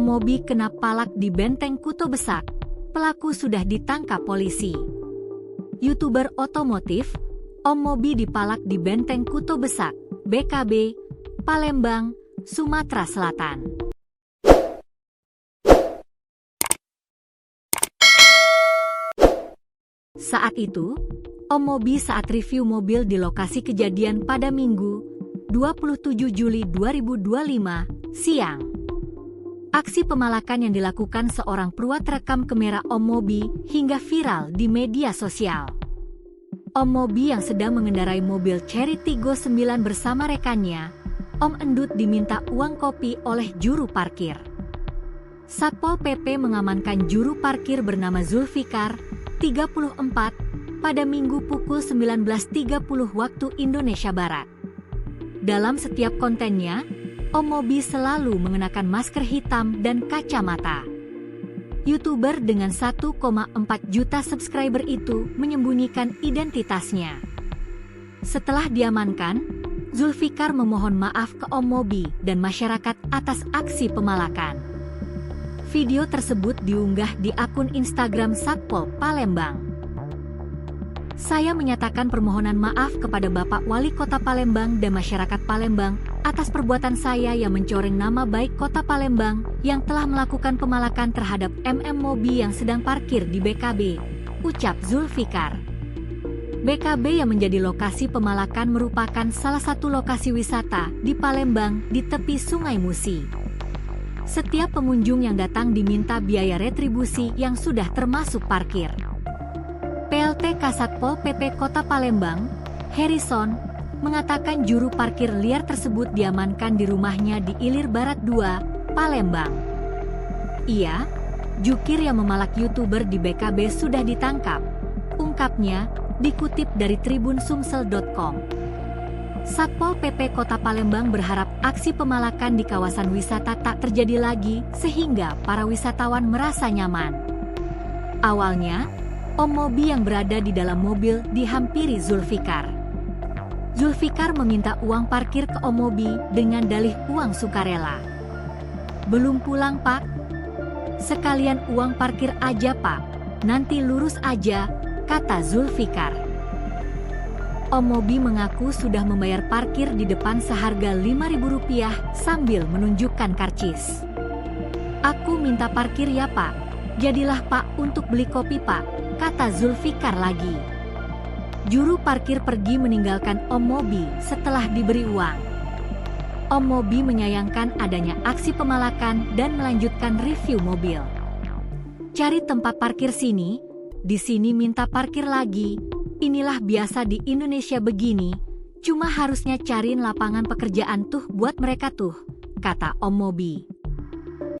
Mobi kena palak di Benteng Kuto Besak. Pelaku sudah ditangkap polisi. YouTuber otomotif, Om Mobi dipalak di Benteng Kuto Besak, BKB, Palembang, Sumatera Selatan. Saat itu, Om Mobi saat review mobil di lokasi kejadian pada Minggu, 27 Juli 2025, siang. Aksi pemalakan yang dilakukan seorang pria terekam kamera Om Mobi hingga viral di media sosial. Om Mobi yang sedang mengendarai mobil Chery Tiggo 9 bersama rekannya, Om Endut, diminta uang kopi oleh juru parkir. Satpol PP mengamankan juru parkir bernama Zulfikar, 34, pada Minggu pukul 19.30 waktu Indonesia Barat. Dalam setiap kontennya, Om Mobi selalu mengenakan masker hitam dan kacamata. YouTuber dengan 1,4 juta subscriber itu menyembunyikan identitasnya. Setelah diamankan, Zulfikar memohon maaf ke Om Mobi dan masyarakat atas aksi pemalakan. Video tersebut diunggah di akun Instagram Satpol Palembang. Saya menyatakan permohonan maaf kepada Bapak Wali Kota Palembang dan masyarakat Palembang atas perbuatan saya yang mencoreng nama baik Kota Palembang yang telah melakukan pemalakan terhadap Mobi yang sedang parkir di BKB, ucap Zulfikar. BKB yang menjadi lokasi pemalakan merupakan salah satu lokasi wisata di Palembang di tepi Sungai Musi. Setiap pengunjung yang datang diminta biaya retribusi yang sudah termasuk parkir. PLT Kasatpol PP Kota Palembang, Harrison, mengatakan juru parkir liar tersebut diamankan di rumahnya di Ilir Barat 2, Palembang. Ia, jukir yang memalak YouTuber di BKB sudah ditangkap, ungkapnya, dikutip dari tribunsumsel.com. Satpol PP Kota Palembang berharap aksi pemalakan di kawasan wisata tak terjadi lagi sehingga para wisatawan merasa nyaman. Awalnya, Om Mobi yang berada di dalam mobil dihampiri Zulfikar. Zulfikar meminta uang parkir ke Om Mobi dengan dalih uang sukarela. "Belum pulang, Pak? Sekalian uang parkir aja, Pak. Nanti lurus aja," kata Zulfikar. Om Mobi mengaku sudah membayar parkir di depan seharga Rp5.000 sambil menunjukkan karcis. "Aku minta parkir ya, Pak. Jadilah Pak untuk beli kopi, Pak," kata Zulfikar lagi. Juru parkir pergi meninggalkan Om Mobi setelah diberi uang. Om Mobi menyayangkan adanya aksi pemalakan dan melanjutkan review mobil. "Cari tempat parkir sini, di sini minta parkir lagi. Inilah biasa di Indonesia begini, cuma harusnya cariin lapangan pekerjaan tuh buat mereka tuh," kata Om Mobi.